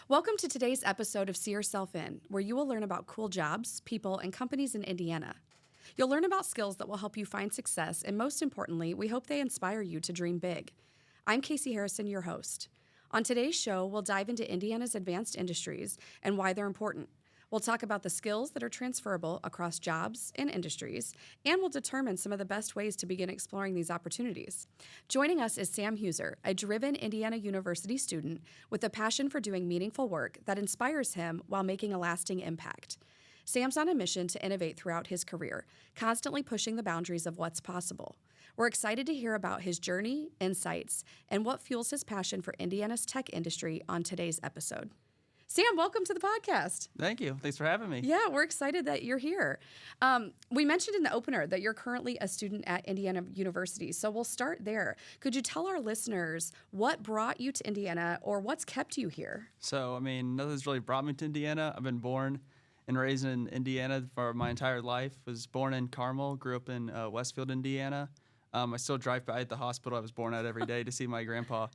Welcome to today's episode of See Yourself In, where you will learn about cool jobs, people, and companies in Indiana. You'll learn about skills that will help you find success, and most importantly, we hope they inspire you to dream big. I'm Casey Harrison, your host. On today's show, we'll dive into Indiana's advanced industries and why they're important. We'll talk about the skills that are transferable across jobs and industries, and we'll determine some of the best ways to begin exploring these opportunities. Joining us is Sam Huser, a driven Indiana University student with a passion for doing meaningful work that inspires him while making a lasting impact. Sam's on a mission to innovate throughout his career, constantly pushing the boundaries of what's possible. We're excited to hear about his journey, insights, and what fuels his passion for Indiana's tech industry on today's episode. Sam, welcome to the podcast. Thank you. Thanks for having me. Yeah, we're excited that you're here. We mentioned in the opener that you're currently a student at Indiana University, so we'll start there. Could you tell our listeners what brought you to Indiana or what's kept you here? So, nothing's really brought me to Indiana. I've been born and raised in Indiana for my entire life. Was born in Carmel, grew up in Westfield, Indiana. I still drive by the hospital I was born at every day to see my grandpa.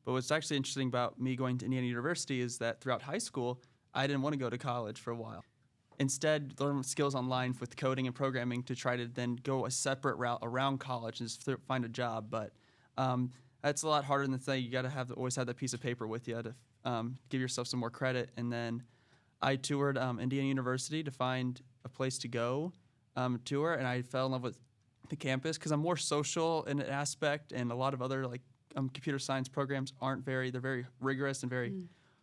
But what's actually interesting about me going to Indiana University is that throughout high school, I didn't want to go to college for a while. Instead, learn skills online with coding and programming to try to then go a separate route around college and just find a job. But that's a lot harder than saying you got to always have that piece of paper with you to give yourself some more credit. And then I toured Indiana University to find a place to go tour, and I fell in love with the campus because I'm more social in an aspect, and a lot of other computer science programs they're very rigorous and very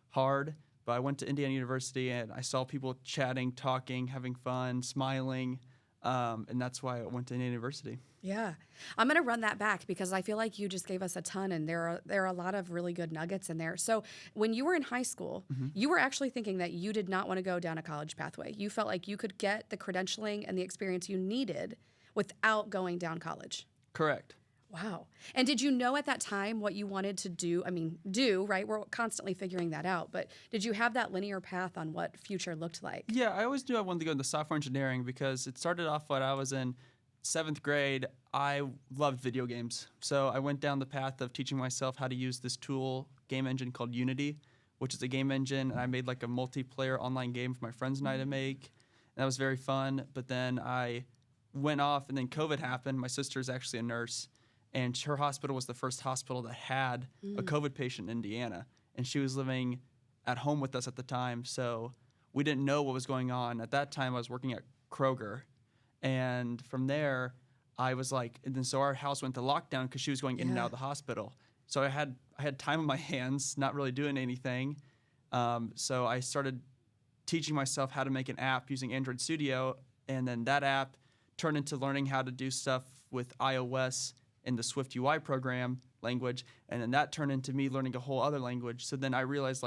hard. But I went to Indiana University and I saw people chatting, talking, having fun, smiling, and that's why I went to Indiana University. Yeah. I'm going to run that back because I feel like you just gave us a ton, and there are a lot of really good nuggets in there. So when you were in high school, you were actually thinking that you did not want to go down a college pathway. You felt like you could get the credentialing and the experience you needed without going down college. Correct. Wow. And did you know at that time what you wanted to do? Right? We're constantly figuring that out. But did you have that linear path on what future looked like? Yeah, I always knew I wanted to go into software engineering because it started off when I was in 7th grade. I loved video games. So I went down the path of teaching myself how to use this game engine called Unity, which is a game engine. And I made a multiplayer online game for my friends and I to make. And that was very fun. But then I went off, and then COVID happened. My sister is actually a nurse. And her hospital was the first hospital that had a COVID patient in Indiana. And she was living at home with us at the time, so we didn't know what was going on. At that time, I was working at Kroger. And from there, so our house went to lockdown because she was going in and out of the hospital. So I had time on my hands, not really doing anything. So I started teaching myself how to make an app using Android Studio. And then that app turned into learning how to do stuff with iOS in the Swift UI program language, and then that turned into me learning a whole other language. So then I realized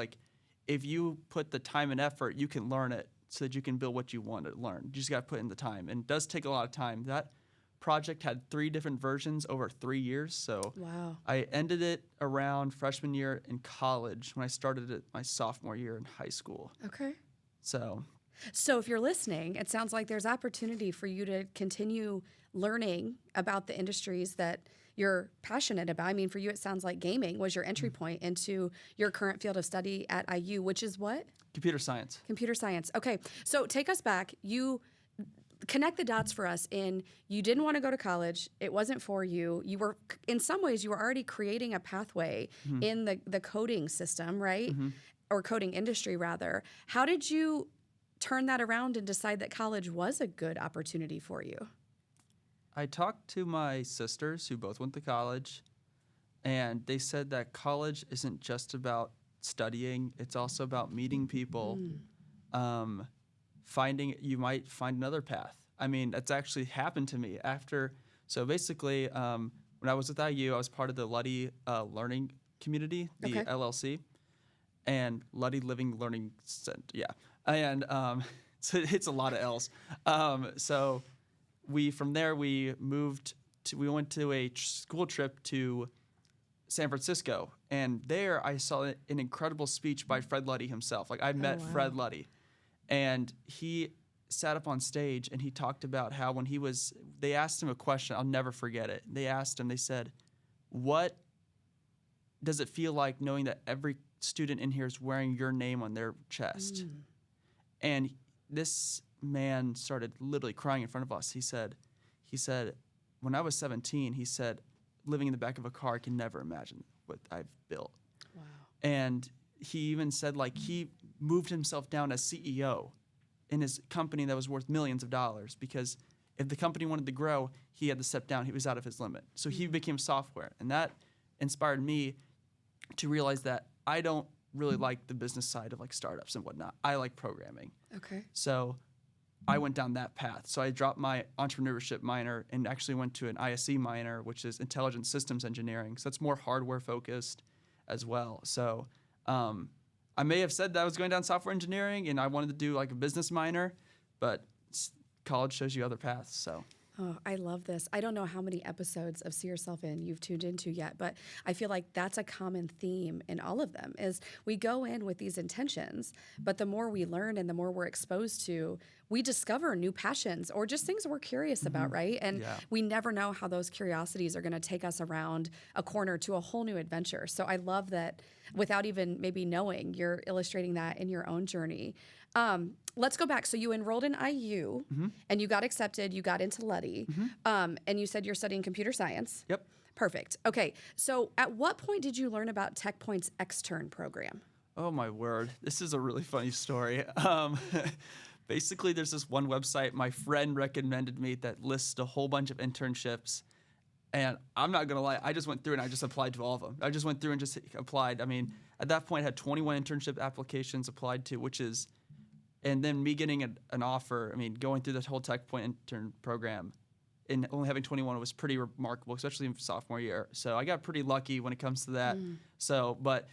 if you put the time and effort, you can learn it so that you can build what you want to learn. You just got to put in the time, and it does take a lot of time. That project had 3 different versions over 3 years, so wow. I ended it around freshman year in college when I started it my sophomore year in high school. Okay. So if you're listening, it sounds like there's opportunity for you to continue learning about the industries that you're passionate about. For you, it sounds like gaming was your entry point into your current field of study at IU, which is what? Computer science. Computer science. Okay. So take us back. You connect the dots for us you didn't want to go to college. It wasn't for you. You were, in some ways, you were already creating a pathway in the coding system, right? Or coding industry, rather. How did you turn that around and decide that college was a good opportunity for you? I talked to my sisters who both went to college, and they said that college isn't just about studying. It's also about meeting people, you might find another path. That's actually happened to me so basically, when I was with IU, I was part of the Luddy Learning Community, the LLC, and Luddy Learning Center, yeah. And so it's a lot of L's. So from there we went to a school trip to San Francisco, and there I saw an incredible speech by Fred Luddy himself. I met Fred Luddy, and he sat up on stage and he talked about how they asked him a question, I'll never forget it. They said, what does it feel like knowing that every student in here is wearing your name on their chest. And this man started literally crying in front of us. He said, when I was 17, he said, living in the back of a car, I can never imagine what I've built. Wow. And he even said, like, he moved himself down as CEO in his company that was worth millions of dollars, because if the company wanted to grow, he had to step down. He was out of his limit. So he became software. And that inspired me to realize that I don't really like the business side of like startups and whatnot. I like programming. Okay. So I went down that path. So I dropped my entrepreneurship minor and actually went to an ISE minor, which is intelligent systems engineering. So that's more hardware focused as well. So I may have said that I was going down software engineering and I wanted to do like a business minor, but college shows you other paths. So. Oh, I love this. I don't know how many episodes of See Yourself In you've tuned into yet, but I feel like that's a common theme in all of them is we go in with these intentions, but the more we learn and the more we're exposed to, we discover new passions or just things we're curious about, right? And we never know how those curiosities are going to take us around a corner to a whole new adventure. So I love that without even maybe knowing, you're illustrating that in your own journey. Let's go back. So you enrolled in IU and you got accepted, you got into Luddy, and you said you're studying computer science. Yep. Perfect. Okay. So at what point did you learn about TechPoint's Xtern program? Oh my word. This is a really funny story. Basically, there's this one website my friend recommended me that lists a whole bunch of internships. And I'm not going to lie, I just went through and I just applied to all of them. I just went through and just applied. I mean, at that point, I had 21 internship applications applied to, which is, and then me getting an offer, I mean, going through this whole TechPoint intern program and only having 21 was pretty remarkable, especially in sophomore year. So I got pretty lucky when it comes to that. So, but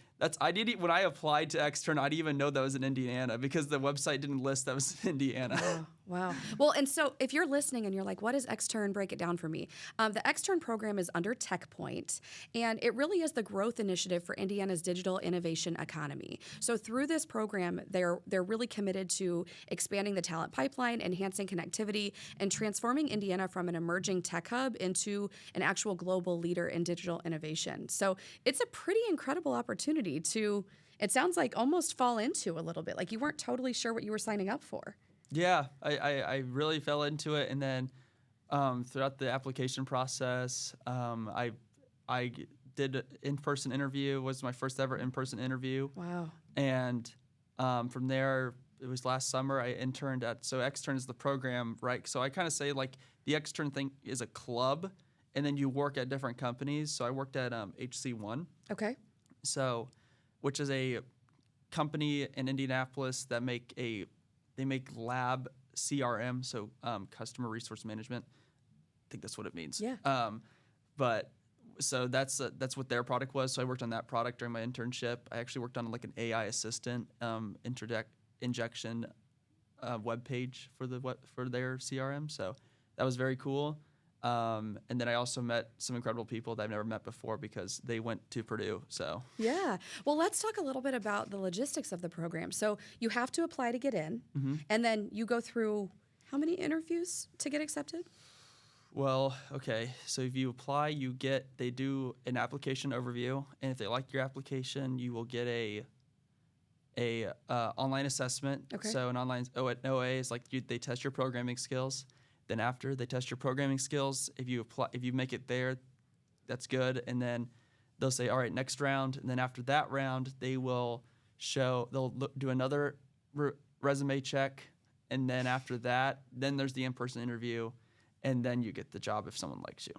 when I applied to Xtern, I didn't even know that was in Indiana because the website didn't list that was in Indiana. Wow. Well, and so if you're listening and you're like, what is Xtern? Break it down for me. The Xtern program is under TechPoint, and it really is the growth initiative for Indiana's digital innovation economy. So through this program, they're really committed to expanding the talent pipeline, enhancing connectivity, and transforming Indiana from an emerging tech hub into an actual global leader in digital innovation. So it's a pretty incredible opportunity to, it sounds like, almost fall into a little bit. Like you weren't totally sure what you were signing up for. Yeah, I really fell into it, and then throughout the application process, I did an in-person interview. Was my first ever in-person interview. Wow. And from there, it was last summer, I interned at, so Xtern is the program, right? So I kind of say like the Xtern thing is a club, and then you work at different companies. So I worked at HC1. Okay. So, which is a company in Indianapolis that make lab CRM, so customer resource management. I think that's what it means. Yeah. But so that's what their product was. So I worked on that product during my internship. I actually worked on like an AI assistant injection web page for their CRM. So that was very cool. And then I also met some incredible people that I've never met before because they went to Purdue. So yeah. Well, let's talk a little bit about the logistics of the program. So you have to apply to get in, and then you go through how many interviews to get accepted? Well, okay. So if you apply, they do an application overview, and if they like your application, you will get a online assessment. Okay. So an online OA is like they test your programming skills. Then after they test your programming skills, if you make it there, that's good. And then they'll say, all right, next round. And then after that round, they'll do another resume check. And then after that, then there's the in-person interview. And then you get the job if someone likes you.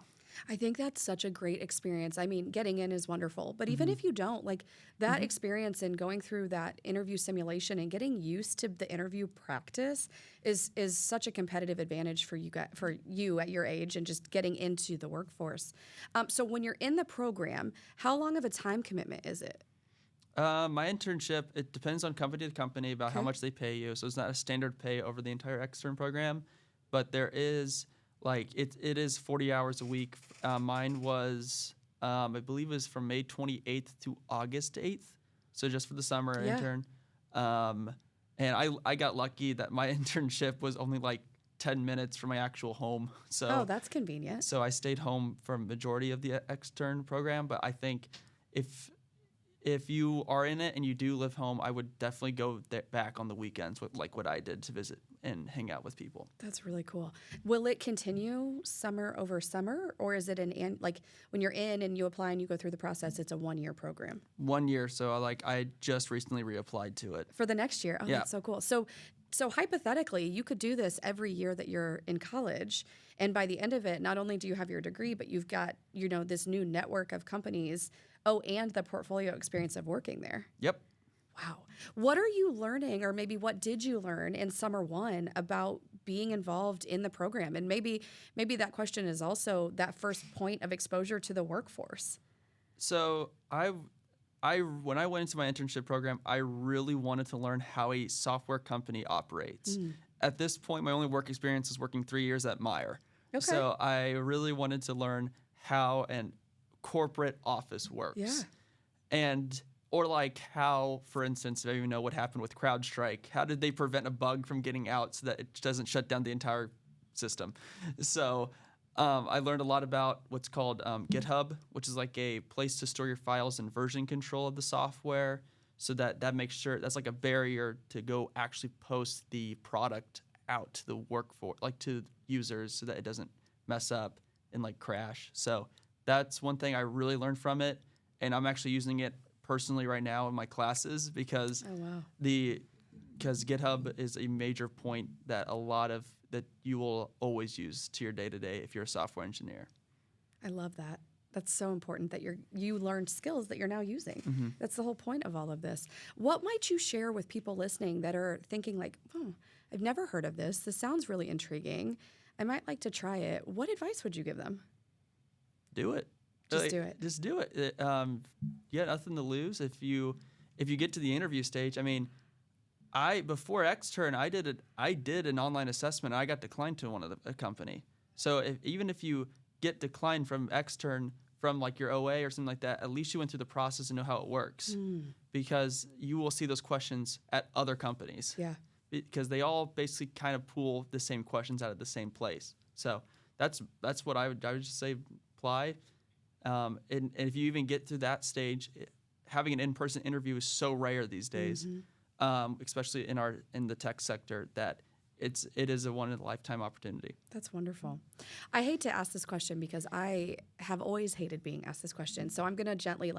I think that's such a great experience. I mean, getting in is wonderful, but even if you don't, like that experience and going through that interview simulation and getting used to the interview practice is such a competitive advantage for you at your age and just getting into the workforce. So when you're in the program, how long of a time commitment is it? My internship, it depends on company to company about how much they pay you. So it's not a standard pay over the entire Xtern program, but there is it is 40 hours a week. Mine was, I believe it was from May 28th to August 8th. So just for the summer intern. And I got lucky that my internship was only like 10 minutes from my actual home. So that's convenient. So I stayed home for a majority of the Xtern program. But I think if if you are in it and you do live home, I would definitely go back on the weekends with like what I did to visit and hang out with people. That's really cool. Will it continue summer over summer, or is it like when you're in and you apply and you go through the process, it's a 1-year program? 1 year, so I just recently reapplied to it. For the next year. Oh, Yeah. that's so cool. So hypothetically, you could do this every year that you're in college, and by the end of it, not only do you have your degree, but you've got, this new network of companies. Oh, and the portfolio experience of working there. Yep. Wow. What are you learning, or maybe what did you learn in summer 1 about being involved in the program? And maybe that question is also that first point of exposure to the workforce. So when I went into my internship program, I really wanted to learn how a software company operates. At this point, my only work experience is working 3 years at Meyer. Okay. So I really wanted to learn how an corporate office works. Yeah. Or like how, for instance, if you know what happened with CrowdStrike, how did they prevent a bug from getting out so that it doesn't shut down the entire system? So I learned a lot about what's called GitHub, which is like a place to store your files and version control of the software, so that makes sure that's like a barrier to go actually post the product out to the workforce, like to users, so that it doesn't mess up and like crash. So that's one thing I really learned from it, and I'm actually using it personally right now in my classes because because GitHub is a major point that that you will always use to your day-to-day if you're a software engineer. I love that. That's so important that you learned skills that you're now using. That's the whole point of all of this. What might you share with people listening that are thinking like, oh, I've never heard of this. This sounds really intriguing. I might like to try it. What advice would you give them? Do it. Just do it. Just do it. You got nothing to lose if you get to the interview stage. I mean, before Xtern, I did an online assessment. And I got declined to a company. So even if you get declined from Xtern from like your OA or something like that, at least you went through the process and know how it works. Because you will see those questions at other companies. Yeah. Because they all basically kind of pull the same questions out of the same place. So that's what I would just say apply. And if you even get to that stage, having an in-person interview is so rare these days, especially in the tech sector, that it is a one-in-a-lifetime opportunity. That's wonderful. I hate to ask this question because I have always hated being asked this question, so I'm going to gently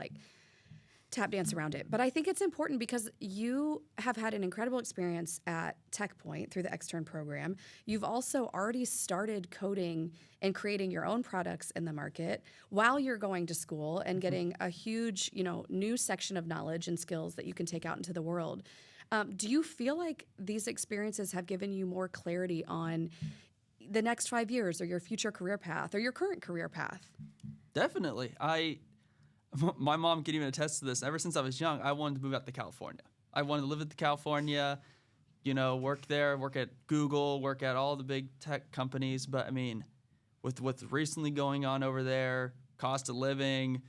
tap dance around it. But I think it's important because you have had an incredible experience at TechPoint through the Xtern program. You've also already started coding and creating your own products in the market while you're going to school and getting a huge, new section of knowledge and skills that you can take out into the world. Do you feel like these experiences have given you more clarity on the next 5 years or your future career path or your current career path? Definitely. My mom can even attest to this. Ever since I was young, I wanted to move out to California. I wanted to live in California, work there, work at Google, work at all the big tech companies. But I mean, with what's recently going on over there, cost of living,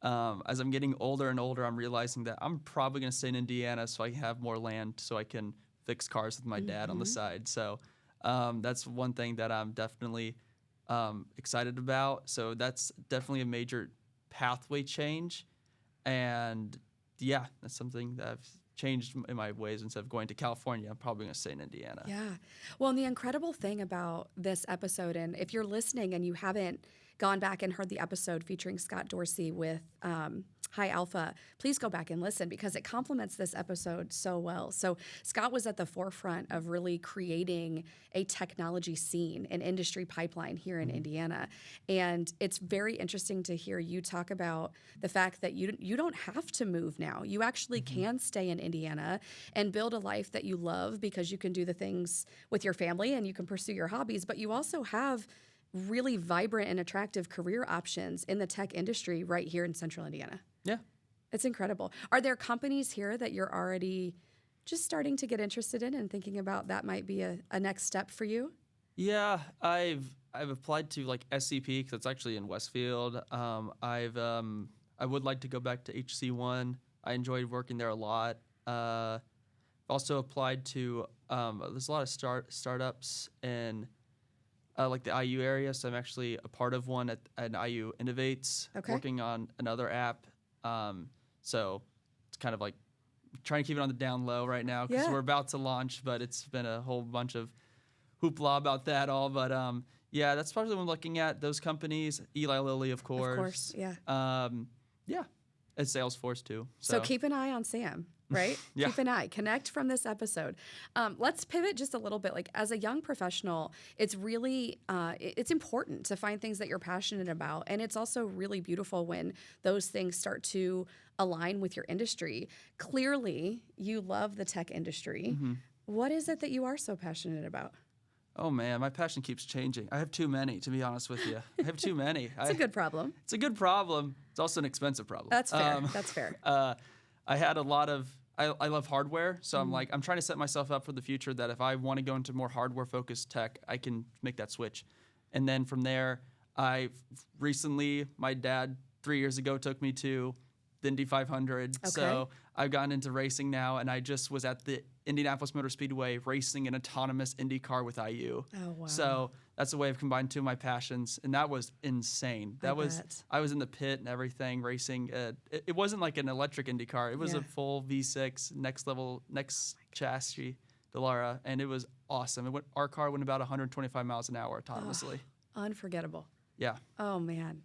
as I'm getting older and older, I'm realizing that I'm probably going to stay in Indiana so I can have more land so I can fix cars with my dad on the side. So that's one thing that I'm definitely excited about. So that's definitely a major pathway change, and yeah, that's something that I've changed in my ways. Instead of going to California, I'm probably going to stay in Indiana. Yeah. Well, and the incredible thing about this episode, and if you're listening and you haven't gone back and heard the episode featuring Scott Dorsey with High Alpha, please go back and listen because it complements this episode so well. So Scott was at the forefront of really creating a technology scene, an industry pipeline here in Indiana. And it's very interesting to hear you talk about the fact that you don't have to move now. You actually can stay in Indiana and build a life that you love because you can do the things with your family and you can pursue your hobbies, but you also have really vibrant and attractive career options in the tech industry right here in Central Indiana. Yeah. It's incredible. Are there companies here that you're already just starting to get interested in and thinking about that might be a next step for you? Yeah, I've applied to like SCP because it's actually in Westfield. I would like to go back to HC1. I enjoyed working there a lot. I've also applied to there's a lot of startups in like the IU area, so I'm actually a part of one at IU Innovates, Okay. working on another app. So kind of like trying to keep it on the down low right now because Yeah. we're about to launch, but it's been a whole bunch of hoopla about that all. But yeah, that's probably what I'm looking at. Those companies, Eli Lilly, of course. Of course, yeah. Yeah, and Salesforce too. So keep an eye on Sam, right? Yeah. Keep an eye. Connect from this episode. Let's pivot just a little bit. Like as a young professional, it's really it's important to find things that you're passionate about, and it's also really beautiful when those things start to align with your industry. Clearly, you love the tech industry. What is it that you are so passionate about? Oh man, my passion keeps changing. I have too many, to be honest with you. I have too many. It's a good problem. It's a good problem. It's also an expensive problem. That's fair. That's fair. I had a lot of. I love hardware, so I'm trying to set myself up for the future that if I want to go into more hardware-focused tech, I can make that switch. And then from there, my dad 3 years ago took me to the Indy 500. Okay. So I've gotten into racing now, and I just was at the Indianapolis Motor Speedway racing an autonomous Indy car with IU. Oh, wow. So that's a way I've combined two of my passions, and that was insane. I was in the pit and everything racing. It wasn't like an electric Indy car. It was a full V6 next chassis Dallara, and it was awesome. Our car went about 125 miles an hour autonomously. Oh, unforgettable. Yeah. Oh, man.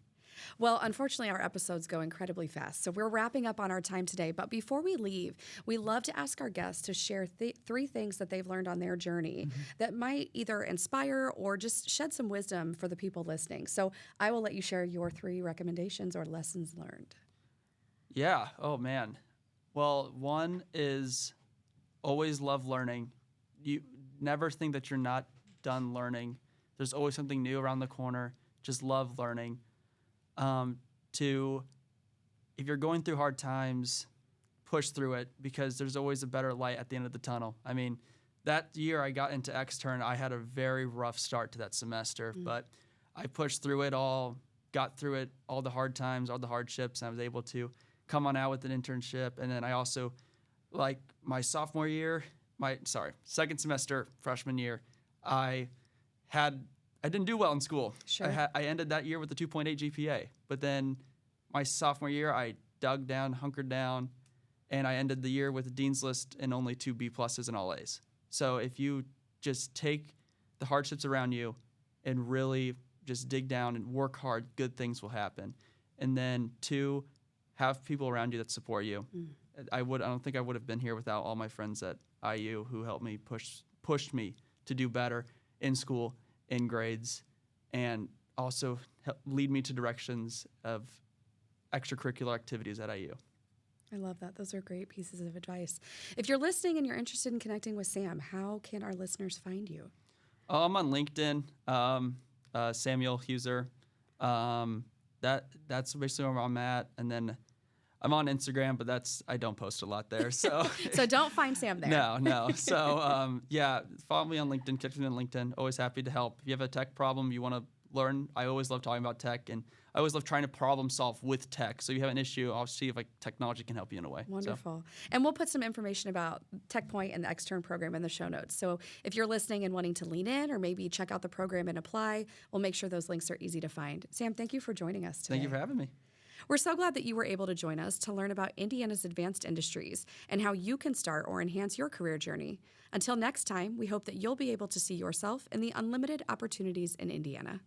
Well, unfortunately, our episodes go incredibly fast, so we're wrapping up on our time today. But before we leave, we love to ask our guests to share three things that they've learned on their journey that might either inspire or just shed some wisdom for the people listening. So I will let you share your 3 recommendations or lessons learned. Yeah. Oh, man. Well, one is always love learning. You never think that you're not done learning. There's always something new around the corner. Just love learning. 2, if you're going through hard times, push through it because there's always a better light at the end of the tunnel. I mean, that year I got into Xtern, I had a very rough start to that semester, but I pushed through it all, got through it, all the hard times, all the hardships, and I was able to come on out with an internship. And then I also, like my second semester, freshman year, I didn't do well in school. Sure. I ended that year with a 2.8 GPA. But then my sophomore year, I dug down, hunkered down, and I ended the year with a dean's list and only 2 B pluses and all A's. So if you just take the hardships around you and really just dig down and work hard, good things will happen. And then 2, have people around you that support you. I don't think I would have been here without all my friends at IU who helped me pushed me to do better in school, in grades, and also lead me to directions of extracurricular activities at IU. I love that. Those are great pieces of advice. If you're listening and you're interested in connecting with Sam, how can our listeners find you? I'm on LinkedIn, Samuel Huser. That's basically where I'm at. And then I'm on Instagram, but I don't post a lot there. So So don't find Sam there. No. So yeah, follow me on LinkedIn, connect me on LinkedIn. Always happy to help. If you have a tech problem you want to learn, I always love talking about tech, and I always love trying to problem solve with tech. So you have an issue, I'll see if technology can help you in a way. Wonderful. And we'll put some information about TechPoint and the Xtern program in the show notes. So if you're listening and wanting to lean in or maybe check out the program and apply, we'll make sure those links are easy to find. Sam, thank you for joining us today. Thank you for having me. We're so glad that you were able to join us to learn about Indiana's advanced industries and how you can start or enhance your career journey. Until next time, we hope that you'll be able to see yourself in the unlimited opportunities in Indiana.